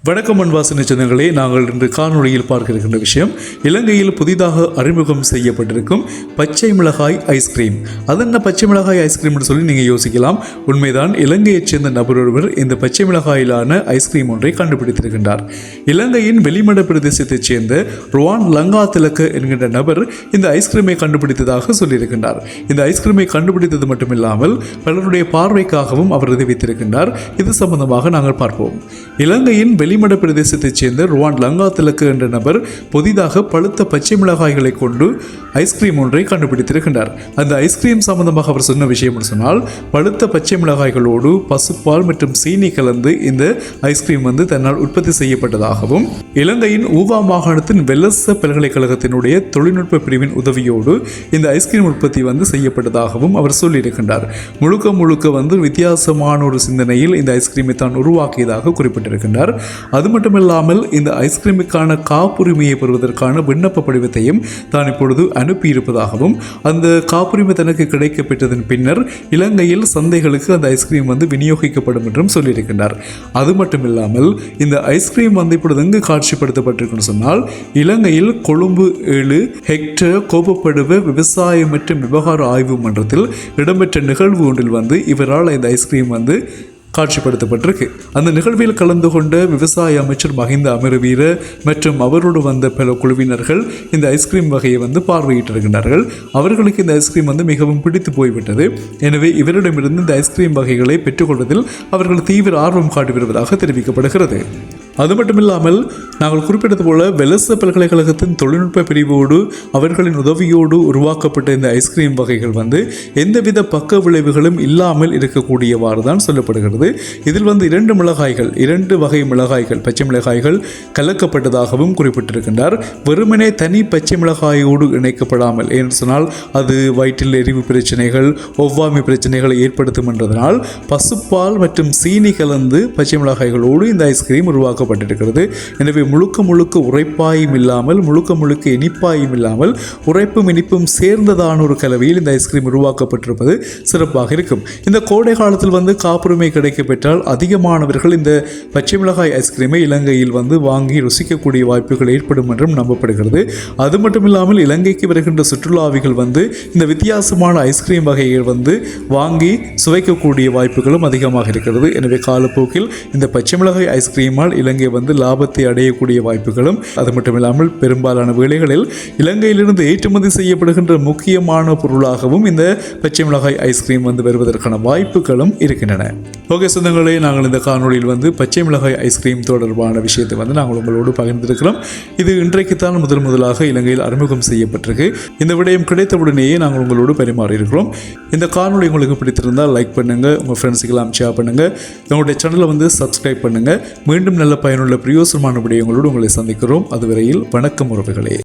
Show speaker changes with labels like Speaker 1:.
Speaker 1: வணக்கம் அன்பாசின சொந்தங்களே, நாங்கள் இன்று காணொளியில் பார்க்க இருக்கின்ற விஷயம் இலங்கையில் புதிதாக அறிமுகம் செய்யப்பட்டிருக்கும் பச்சை மிளகாய் ஐஸ்கிரீம். அது என்ன பச்சை மிளகாய் ஐஸ்கிரீம் என்று சொல்லி நீங்கள் யோசிக்கலாம். உண்மைதான், இலங்கையைச் சேர்ந்த நபர் ஒருவர் இந்த பச்சை மிளகாயிலான ஐஸ்கிரீம் ஒன்றை கண்டுபிடித்திருக்கின்றார். இலங்கையின் வெளிமட பிரதேசத்தைச் சேர்ந்த ருவான் லங்கா திலக்க என்கின்ற நபர் இந்த ஐஸ்கிரீமை கண்டுபிடித்ததாக சொல்லியிருக்கின்றார். இந்த ஐஸ்கிரீமை கண்டுபிடித்தது மட்டுமில்லாமல் பலருடைய பார்வைக்காகவும் அவர் அறிவித்திருக்கின்றார். இது சம்பந்தமாக நாங்கள் பார்ப்போம். இலங்கையின் வெளிமட பிரதேசத்தைச் சேர்ந்த ருவான் லங்கா திலக்கு என்ற நபர் புதிதாக பழுத்த பச்சை மிளகாய்களை கொண்டு ஐஸ்கிரீம் ஒன்றை கண்டுபிடித்திருக்கின்றார். அந்த ஐஸ்கிரீம் சம்பந்தமாக அவர் சொன்ன விஷயம் என்று சொன்னால், பழுத்த பச்சை மிளகாய்களோடு பசுப்பால் மற்றும் சீனி கலந்து இந்த ஐஸ்கிரீம் தன்னால் உற்பத்தி செய்யப்பட்டதாகவும், இலங்கையின் ஊவா மாகாணத்தின் வெல்லச பல்கலைக்கழகத்தினுடைய தொழில்நுட்ப பிரிவின் உதவியோடு இந்த ஐஸ்கிரீம் உற்பத்தி செய்யப்பட்டதாகவும் அவர் சொல்லியிருக்கின்றார். முழுக்க வித்தியாசமான ஒரு சிந்தனையில் இந்த ஐஸ்கிரீமை தான் உருவாக்கியதாக குறிப்பிட்டிருக்கின்றார். அது மட்டுமில்லாமல் இந்த ஐஸ்கிரீமுக்கான காப்புரிமையை பெறுவதற்கான விண்ணப்ப படிவத்தையும் தான் இப்பொழுது அனுப்பியிருப்பதாகவும், அந்த காப்புரிமை தனக்கு கிடைக்கப்பெற்றதன் பின்னர் இலங்கையில் சந்தைகளுக்கு அந்த ஐஸ்கிரீம் விநியோகிக்கப்படும் என்றும் சொல்லியிருக்கின்றார். அது மட்டுமில்லாமல் இந்த ஐஸ்கிரீம் இப்பொழுது எங்கு காட்சிப்படுத்தப்பட்டிருக்குன்னு சொன்னால், இலங்கையில் கொழும்பு 7 ஹெக்டேர் கோபப்படுவ விவசாய மற்றும் விவகார ஆய்வு மன்றத்தில் இடம்பெற்ற நிகழ்வு ஒன்றில் இவரால் இந்த ஐஸ்கிரீம் காட்சிப்படுத்தப்பட்டிருக்கு. அந்த நிகழ்வில் கலந்து கொண்ட விவசாய அமைச்சர் மஹிந்த அமரவீர மற்றும் அவரோடு வந்த பல குழுவினர்கள் இந்த ஐஸ்கிரீம் வகையை பார்வையிட்டிருக்கின்றார்கள். அவர்களுக்கு இந்த ஐஸ்கிரீம் மிகவும் பிடித்து போய்விட்டது. எனவே இவரிடமிருந்து இந்த ஐஸ்கிரீம் வகைகளை பெற்றுக்கொள்வதில் அவர்கள் தீவிர ஆர்வம் காட்டி வருவதாக தெரிவிக்கப்படுகிறது. அது மட்டுமில்லாமல் நாங்கள் குறிப்பிட்டது போல வெல்லச பல்கலைக்கழகத்தின் தொழில்நுட்ப பிரிவோடு அவர்களின் உதவியோடு உருவாக்கப்பட்ட இந்த ஐஸ்கிரீம் வகைகள் எந்தவித பக்க விளைவுகளும் இல்லாமல் இருக்கக்கூடியவாறு தான் சொல்லப்படுகிறது. இதில் 2 மிளகாய்கள், 2 வகை மிளகாய்கள், பச்சை மிளகாய்கள் கலக்கப்பட்டதாகவும் குறிப்பிட்டிருக்கின்றார். வெறுமனே தனி பச்சை மிளகாயோடு இணைக்கப்படாமல், ஏன்னு சொன்னால் அது வயிற்றில் எரிவு பிரச்சனைகள், ஒவ்வாமை பிரச்சனைகளை ஏற்படுத்தும் என்றதனால் பசுப்பால் மற்றும் சீனி கலந்து பச்சை மிளகாய்களோடு இந்த ஐஸ்கிரீம் உருவாக்க பட்டிருக்கிறது. எனவே முழுக்க உரைப்பாயும் இல்லாமல், முழுக்க இனிப்பாயும் இல்லாமல், உரைப்பும் இனிப்பும் சேர்ந்ததான ஒரு கலவையில் இந்த ஐஸ்கிரீம் உருவாக்கப்பட்டிருப்பது சிறப்பாக இருக்கும். இந்த கோடை காலத்தில் காப்புரிமை கிடைக்க பெற்றால் அதிகமானவர்கள் இந்த பச்சை மிளகாய் ஐஸ்கிரீமை இலங்கையில் வாங்கி ருசிக்கக்கூடிய வாய்ப்புகள் ஏற்படும் என்றும் நம்பப்படுகிறது. அது மட்டும் இல்லாமல் இலங்கைக்கு வருகின்ற சுற்றுலாவிகள் இந்த வித்தியாசமான ஐஸ்கிரீம் வகைகள் வாங்கி சுவைக்கக்கூடிய வாய்ப்புகளும் அதிகமாக இருக்கிறது. எனவே காலப்போக்கில் இந்த பச்சை மிளகாய் ஐஸ்கிரீமால் இலங்கை லாபத்தை அடையக்கூடிய வாய்ப்புகளும், அது மட்டுமில்லாமல் பெரும்பாலான வேளைகளில் இலங்கையிலிருந்து ஏற்றுமதி செய்யப்படுகின்ற முக்கியமான பொருளாகவும் இந்த பச்சை மிளகாய் ஐஸ்கிரீம் வருவதற்கான வாய்ப்புகளும் இருக்கின்றன. ஓகே சொந்தங்களே, நாங்கள் இந்த காணொலியில் பச்சை மிளகாய் ஐஸ்கிரீம் தொடர்பான விஷயத்தை நாங்கள் உங்களோடு பகிர்ந்திருக்கிறோம். இது இன்றைக்கு தான் முதலாக இலங்கையில் அறிமுகம் செய்யப்பட்டிருக்கு. இந்த விடயம் கிடைத்தவுடனேயே நாங்கள் உங்களோடு பரிமாறி இருக்கிறோம். இந்த காணொலி உங்களுக்கு பிடித்திருந்தால் லைக் பண்ணுங்க, உங்கள் ஃப்ரெண்ட்ஸுக்கெல்லாம் ஷேர் பண்ணுங்க, உங்களுடைய சேனலை சப்ஸ்கிரைப் பண்ணுங்க. மீண்டும் நல்ல பயனுள்ள பிரயோசனமான விடயங்களோடு உங்களை சந்திக்கிறோம். அதுவரையில் வணக்கம் உறவுகளே.